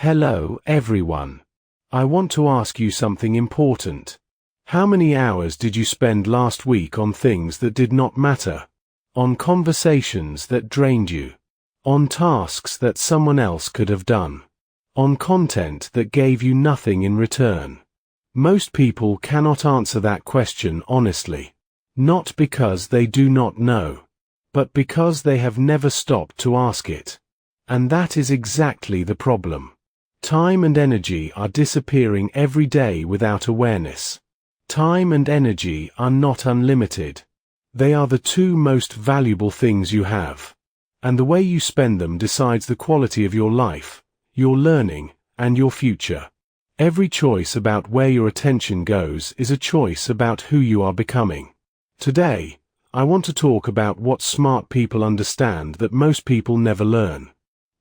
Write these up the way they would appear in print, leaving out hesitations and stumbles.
Hello, everyone. I want to ask you something important. How many hours did you spend last week on things that did not matter? On conversations that drained you? On tasks that someone else could have done? On content that gave you nothing in return? Most people cannot answer that question honestly. Not because they do not know, but because they have never stopped to ask it. And that is exactly the problem. Time and energy are disappearing every day without awareness. Time and energy are not unlimited. They are the two most valuable things you have. And the way you spend them decides the quality of your life, your learning, and your future. Every choice about where your attention goes is a choice about who you are becoming. Today, I want to talk about what smart people understand that most people never learn.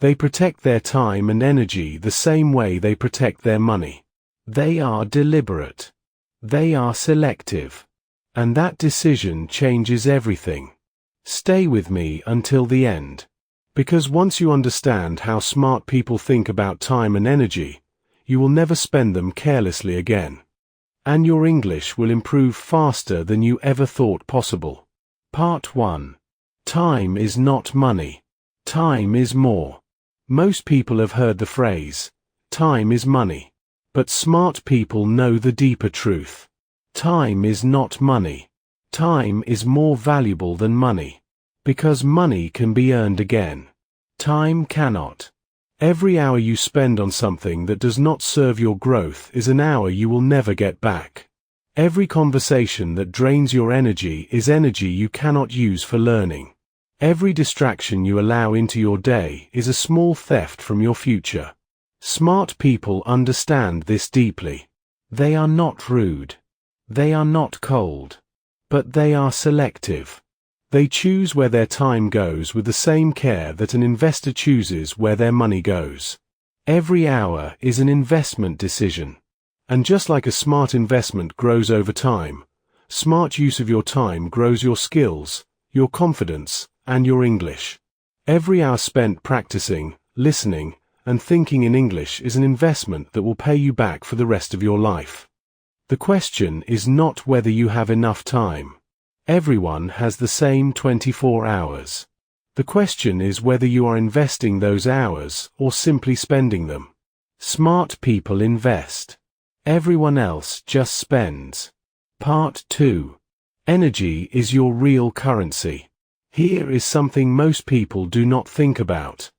They protect their time and energy the same way they protect their money. They are deliberate. They are selective. And that decision changes everything. Stay with me until the end. Because once you understand how smart people think about time and energy, you will never spend them carelessly again. And your English will improve faster than you ever thought possible. Part 1. Time is not money. Time is more. Most people have heard the phrase, time is money. But smart people know the deeper truth. Time is not money. Time is more valuable than money. Because money can be earned again. Time cannot. Every hour you spend on something that does not serve your growth is an hour you will never get back. Every conversation that drains your energy is energy you cannot use for learning. Every distraction you allow into your day is a small theft from your future. Smart people understand this deeply. They are not rude. They are not cold. But they are selective. They choose where their time goes with the same care that an investor chooses where their money goes. Every hour is an investment decision. And just like a smart investment grows over time, smart use of your time grows your skills, your confidence, and your English. Every hour spent practicing, listening, and thinking in English is an investment that will pay you back for the rest of your life. The question is not whether you have enough time. Everyone has the same 24 hours. The question is whether you are investing those hours or simply spending them. Smart people invest. Everyone else just spends. Part 2. Energy is your real currency. Here is something most people do not think about.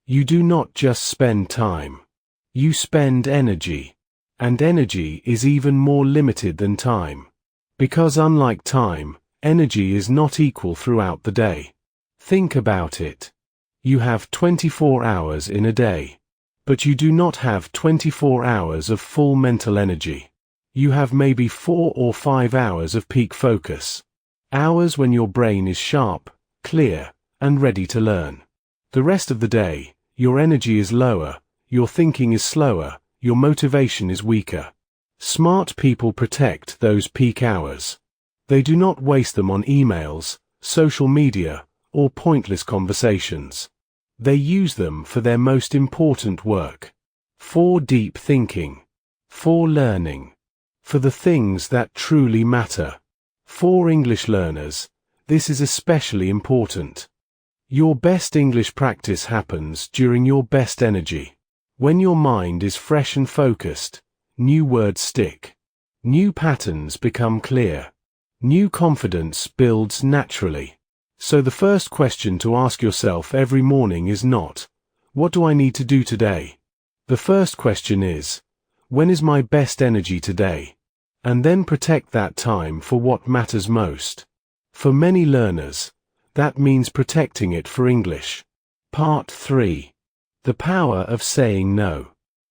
You do not just spend time. You spend energy. And energy is even more limited than time. Because unlike time, energy is not equal throughout the day. Think about it. You have 24 hours in a day. But you do not have 24 hours of full mental energy. You have maybe 4 or 5 hours of peak focus. Hours when your brain is sharp, clear, and ready to learn. The rest of the day, your energy is lower, your thinking is slower, your motivation is weaker. Smart people protect those peak hours. They do not waste them on emails, social media, or pointless conversations. They use them for their most important work. For deep thinking. For learning. For the things that truly matter. For English learners, this is especially important. Your best English practice happens during your best energy. When your mind is fresh and focused, new words stick. New patterns become clear. New confidence builds naturally. So the first question to ask yourself every morning is not, what do I need to do today? The first question is, when is my best energy today? And then protect that time for what matters most. For many learners, that means protecting it for English. Part 3. The power of saying no.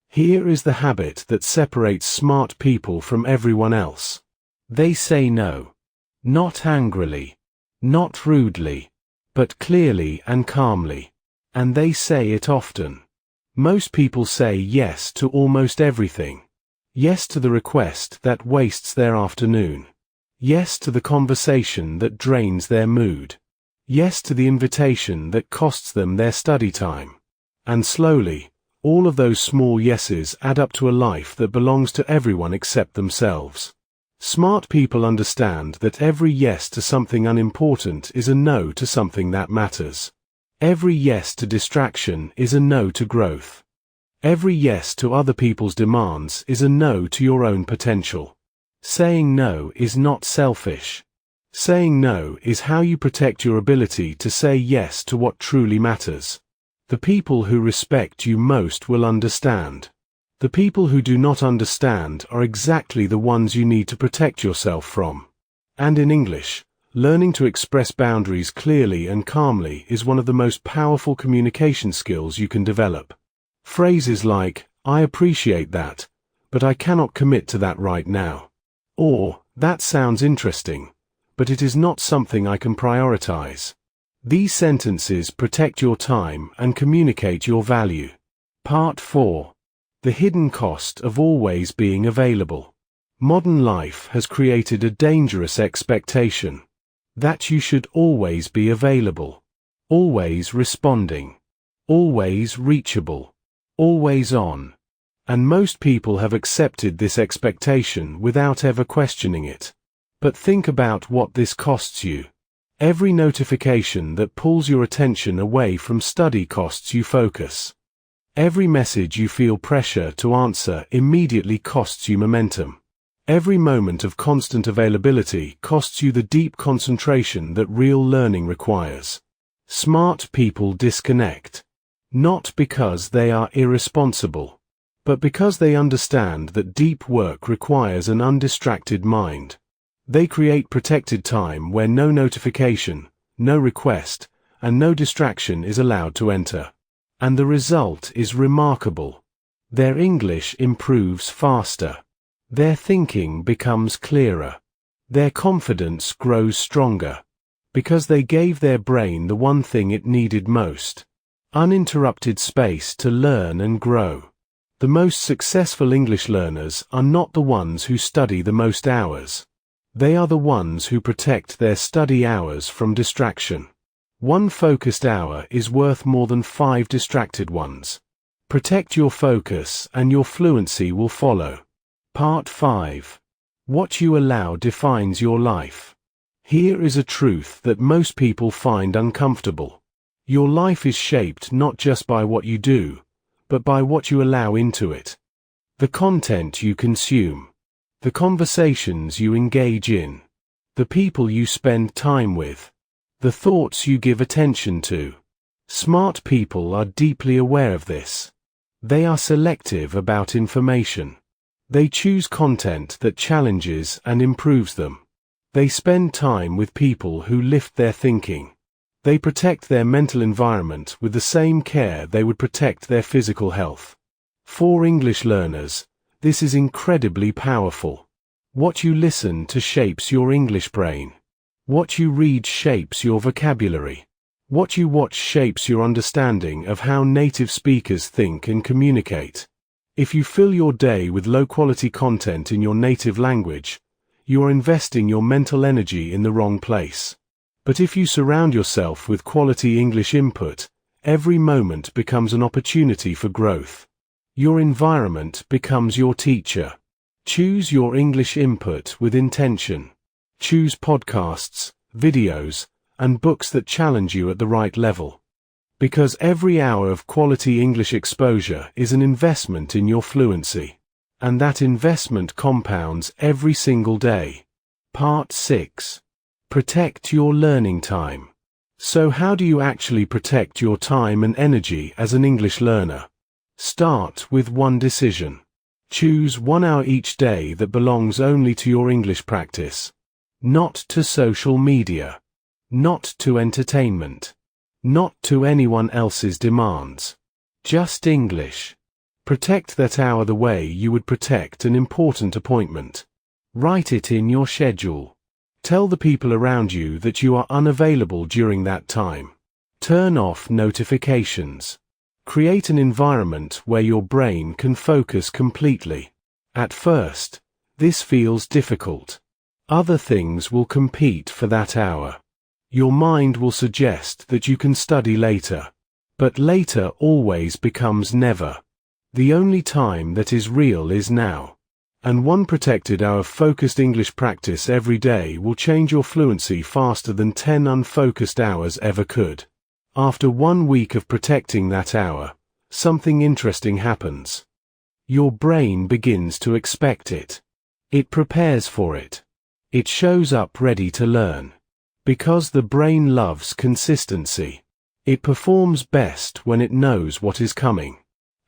Here is the habit that separates smart people from everyone else. They say no. Not angrily, not rudely, but clearly and calmly. And they say it often. Most people say yes to almost everything. Yes to the request that wastes their afternoon. Yes to the conversation that drains their mood. Yes to the invitation that costs them their study time. And slowly, All of those small yeses add up to a life that belongs to everyone except themselves. Smart people understand that every yes to something unimportant is a no to something that matters. Every yes to distraction is a no to growth. Every yes to other people's demands is a no to your own potential. Saying no is not selfish. Saying no is how you protect your ability to say yes to what truly matters. The people who respect you most will understand. The people who do not understand are exactly the ones you need to protect yourself from. And in English, learning to express boundaries clearly and calmly is one of the most powerful communication skills you can develop. Phrases like, "I appreciate that, but I cannot commit to that right now," or, "That sounds interesting, but it is not something I can prioritize." These sentences protect your time and communicate your value. Part 4. The hidden cost of always being available. Modern life has created a dangerous expectation that you should always be available, always responding, always reachable, always on. And most people have accepted this expectation without ever questioning it. But think about what this costs you. Every notification that pulls your attention away from study costs you focus. Every message you feel pressure to answer immediately costs you momentum. Every moment of constant availability costs you the deep concentration that real learning requires. Smart people disconnect. Not because they are irresponsible, but because they understand that deep work requires an undistracted mind. They create protected time where no notification, no request, and no distraction is allowed to enter. And the result is remarkable. Their English improves faster. Their thinking becomes clearer. Their confidence grows stronger. Because they gave their brain the one thing it needed most: uninterrupted space to learn and grow. The most successful English learners are not the ones who study the most hours. They are the ones who protect their study hours from distraction. One focused hour is worth more than 5 distracted ones. Protect your focus and your fluency will follow. Part 5. What you allow defines your life. Here is a truth that most people find uncomfortable. Your life is shaped not just by what you do, but by what you allow into it. The content you consume. The conversations you engage in. The people you spend time with. The thoughts you give attention to. Smart people are deeply aware of this. They are selective about information. They choose content that challenges and improves them. They spend time with people who lift their thinking. They protect their mental environment with the same care they would protect their physical health. For English learners, this is incredibly powerful. What you listen to shapes your English brain. What you read shapes your vocabulary. What you watch shapes your understanding of how native speakers think and communicate. If you fill your day with low-quality content in your native language, you are investing your mental energy in the wrong place. But if you surround yourself with quality English input, every moment becomes an opportunity for growth. Your environment becomes your teacher. Choose your English input with intention. Choose podcasts, videos, and books that challenge you at the right level. Because every hour of quality English exposure is an investment in your fluency. And that investment compounds every single day. Part 6. Protect your learning time. So how do you actually protect your time and energy as an English learner? Start with one decision. Choose 1 hour each day that belongs only to your English practice. Not to social media. Not to entertainment. Not to anyone else's demands. Just English. Protect that hour the way you would protect an important appointment. Write it in your schedule. Tell the people around you that you are unavailable during that time. Turn off notifications. Create an environment where your brain can focus completely. At first, this feels difficult. Other things will compete for that hour. Your mind will suggest that you can study later. But later always becomes never. The only time that is real is now. And one protected hour of focused English practice every day will change your fluency faster than 10 unfocused hours ever could. After 1 week of protecting that hour, something interesting happens. Your brain begins to expect it. It prepares for it. It shows up ready to learn. Because the brain loves consistency. It performs best when it knows what is coming.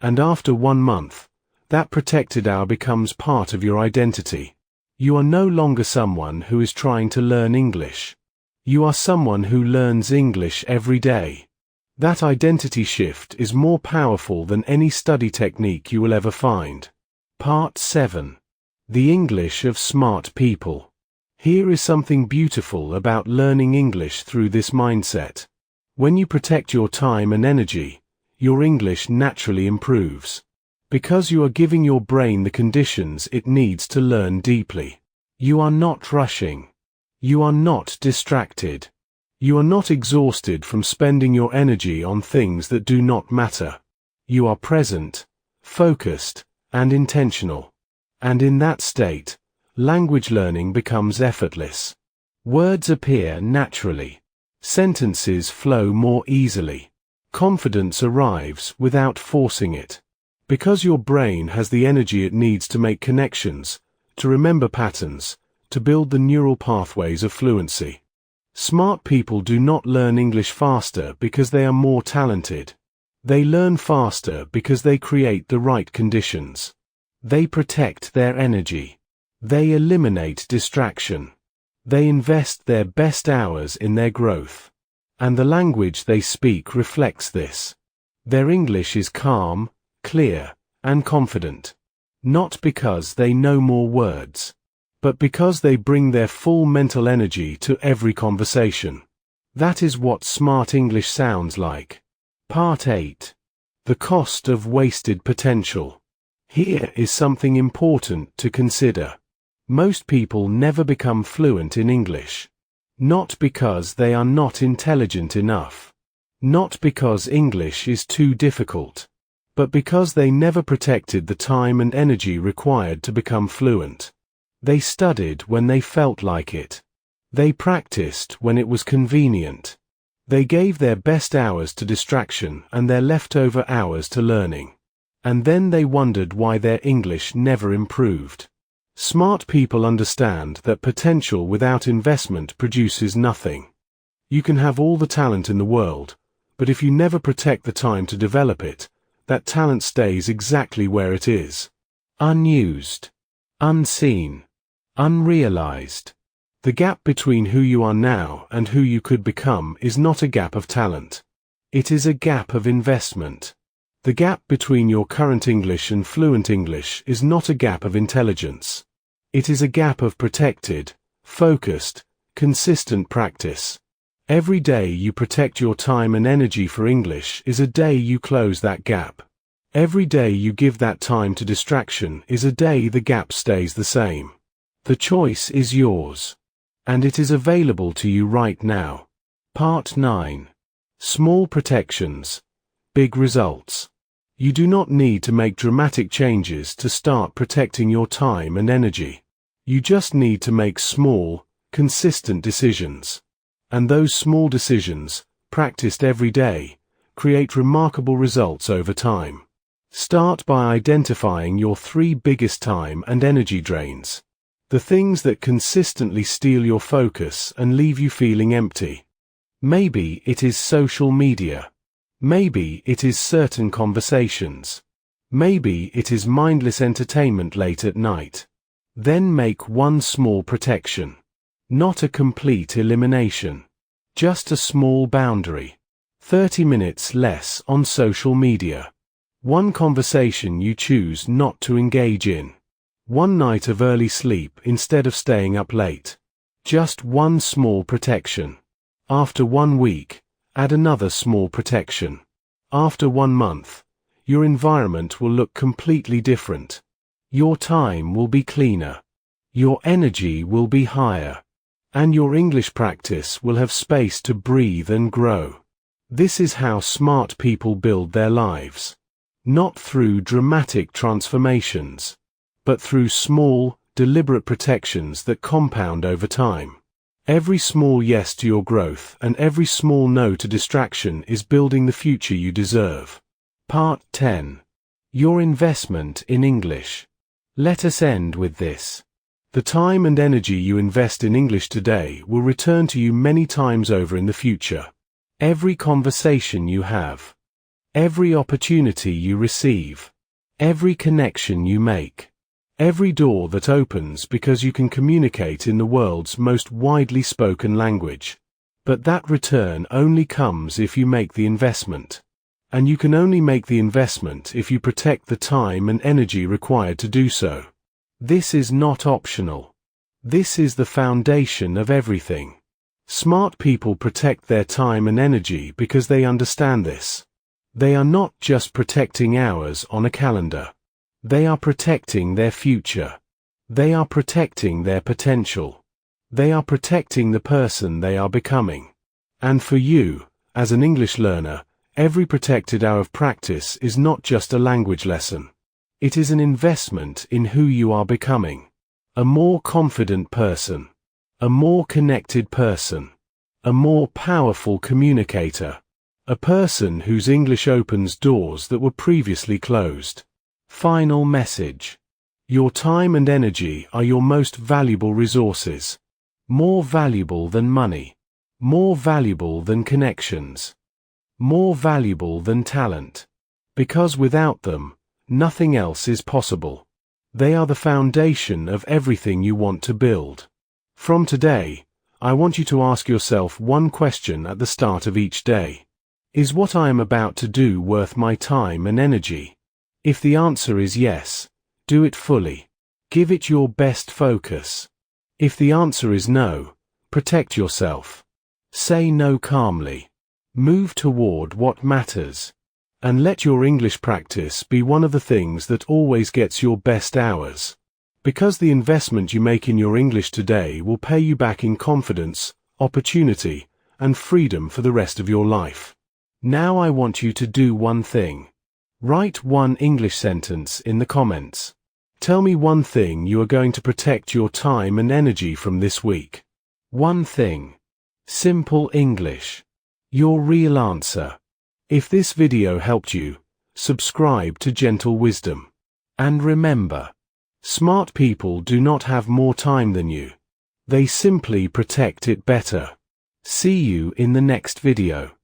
And after 1 month, that protected hour becomes part of your identity. You are no longer someone who is trying to learn English. You are someone who learns English every day. That identity shift is more powerful than any study technique you will ever find. Part 7. The English of Smart People. Here is something beautiful about learning English through this mindset. When you protect your time and energy, your English naturally improves. Because you are giving your brain the conditions it needs to learn deeply. You are not rushing. You are not distracted. You are not exhausted from spending your energy on things that do not matter. You are present, focused, and intentional. And in that state, language learning becomes effortless. Words appear naturally. Sentences flow more easily. Confidence arrives without forcing it. Because your brain has the energy it needs to make connections, to remember patterns, to build the neural pathways of fluency. Smart people do not learn English faster because they are more talented. They learn faster because they create the right conditions. They protect their energy. They eliminate distraction. They invest their best hours in their growth. And the language they speak reflects this. Their English is calm, clear, and confident. Not because they know more words, but because they bring their full mental energy to every conversation. That is what smart English sounds like. Part 8. The cost of wasted potential. Here is something important to consider. Most people never become fluent in English. Not because they are not intelligent enough. Not because English is too difficult. But because they never protected the time and energy required to become fluent. They studied when they felt like it. They practiced when it was convenient. They gave their best hours to distraction and their leftover hours to learning. And then they wondered why their English never improved. Smart people understand that potential without investment produces nothing. You can have all the talent in the world, but if you never protect the time to develop it, that talent stays exactly where it is. Unused. Unseen. Unrealized. The gap between who you are now and who you could become is not a gap of talent. It is a gap of investment. The gap between your current English and fluent English is not a gap of intelligence. It is a gap of protected, focused, consistent practice. Every day you protect your time and energy for English is a day you close that gap. Every day you give that time to distraction is a day the gap stays the same. The choice is yours. And it is available to you right now. Part 9. Small protections. Big results. You do not need to make dramatic changes to start protecting your time and energy. You just need to make small, consistent decisions. And those small decisions, practiced every day, create remarkable results over time. Start by identifying your 3 biggest time and energy drains. The things that consistently steal your focus and leave you feeling empty. Maybe it is social media. Maybe it is certain conversations. Maybe it is mindless entertainment late at night. Then make one small protection. Not a complete elimination. Just a small boundary. 30 minutes less on social media. One conversation you choose not to engage in. One night of early sleep instead of staying up late. Just one small protection. After 1 week, add another small protection. After 1 month, your environment will look completely different. Your time will be cleaner. Your energy will be higher. And your English practice will have space to breathe and grow. This is how smart people build their lives. Not through dramatic transformations, but through small, deliberate protections that compound over time. Every small yes to your growth and every small no to distraction is building the future you deserve. Part 10. Your investment in English. Let us end with this. The time and energy you invest in English today will return to you many times over in the future. Every conversation you have, every opportunity you receive, every connection you make, every door that opens because you can communicate in the world's most widely spoken language. But that return only comes if you make the investment. And you can only make the investment if you protect the time and energy required to do so. This is not optional. This is the foundation of everything. Smart people protect their time and energy because they understand this. They are not just protecting hours on a calendar. They are protecting their future. They are protecting their potential. They are protecting the person they are becoming. And for you, as an English learner, every protected hour of practice is not just a language lesson. It is an investment in who you are becoming. A more confident person. A more connected person. A more powerful communicator. A person whose English opens doors that were previously closed. Final message. Your time and energy are your most valuable resources. More valuable than money. More valuable than connections. More valuable than talent. Because without them, nothing else is possible. They are the foundation of everything you want to build. From today, I want you to ask yourself one question at the start of each day. Is what I am about to do worth my time and energy? If the answer is yes, do it fully. Give it your best focus. If the answer is no, protect yourself. Say no calmly. Move toward what matters. And let your English practice be one of the things that always gets your best hours. Because the investment you make in your English today will pay you back in confidence, opportunity, and freedom for the rest of your life. Now I want you to do one thing. Write one English sentence in the comments. Tell me one thing you are going to protect your time and energy from this week. One thing. Simple English. Your real answer. If this video helped you, subscribe to Gentle Wisdom. And remember, smart people do not have more time than you. They simply protect it better. See you in the next video.